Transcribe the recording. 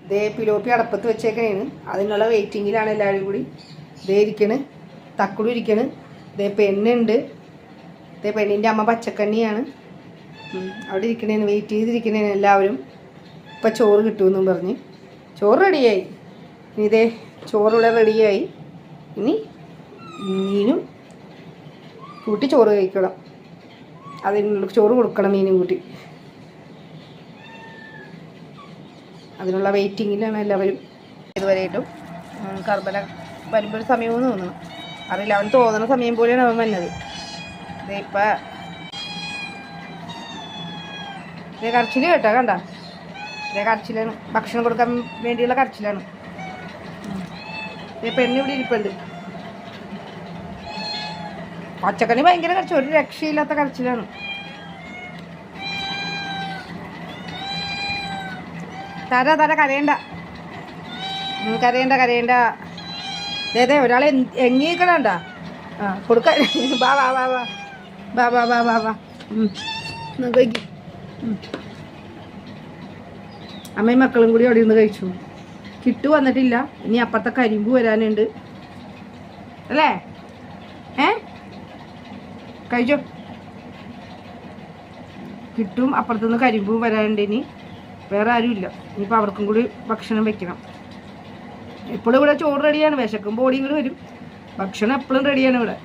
ദേ പിലോപ്പി അടപ്പത്ത് വെച്ചേക്കണേന് അതിനുള്ള വെയിറ്റിങ്ങിലാണ് എല്ലാവരും കൂടി. ദേ ഇരിക്കണ്, തക്കുടു ഇരിക്കണ്. ദേ പെണ്ണുണ്ട്. ദേ പെണ്ണിൻ്റെ അമ്മ പച്ചക്കണ്ണിയാണ് അവിടെ ഇരിക്കണേന്, വെയിറ്റ് ചെയ്തിരിക്കണേന് എല്ലാവരും. ഇപ്പം ചോറ് കിട്ടുമെന്നും പറഞ്ഞ് ചോറ് റെഡിയായി. ഇനി ഇതേ ചോറിവിടെ റെഡിയായി. ഇനി മീനും കൂട്ടി ചോറ് കഴിക്കണം. അതിനുള്ള ചോറ് കൊടുക്കണം മീനും കൂട്ടി. അതിനുള്ള വെയിറ്റിങ്ങിലാണ് എല്ലാവരും. ഇതുവരെയായിട്ടും കർബല വരുമ്പോൾ ഒരു സമയമെന്ന് തോന്നണം, അറിയില്ല. അവൻ തോന്നുന്ന സമയം പോലെയാണ് അവൻ വന്നത്. ഇപ്പം ഇതേ കരച്ചിൽ കേട്ടോ, കണ്ട ഇതേ കരച്ചിലാണ്, ഭക്ഷണം കൊടുക്കാൻ വേണ്ടിയുള്ള കരച്ചിലാണ്. ഇതേ പെണ്ണ് ഇവിടെ ഇരിപ്പുണ്ട്. പച്ചക്കറി ഭയങ്കര കരച്ചിൽ, ഒരു രക്ഷയില്ലാത്ത കരച്ചിലാണ്. തര കരയണ്ട, കരയണ്ട. അതെ ഒരാൾ എങ്ങിക്കണണ്ട. ആ കൊടുക്ക, ബാ വാ വാ വാ ബാ ബാ ബാ ബാ വാ. കഴിക്കും. അമ്മയും മക്കളും കൂടി അവിടെ നിന്ന് കഴിച്ചു. കിട്ടു വന്നിട്ടില്ല, ഇനി അപ്പുറത്തെ കരിമ്പ് വരാനുണ്ട് അല്ലേ? കഴിച്ചോ. കിട്ടും അപ്പുറത്തുനിന്ന് കരിമ്പും വരാനുണ്ട്. ഇനി വേറെ ആരും ഇല്ല. ഇനിയിപ്പോൾ അവർക്കും കൂടി ഭക്ഷണം വെക്കണം. എപ്പോഴും ഇവിടെ ചോറ് റെഡിയാണ്. വിശക്കുമ്പോൾ ഓടി ഇങ്ങോട്ട് വരും. ഭക്ഷണം എപ്പോഴും റെഡിയാണ് ഇവിടെ.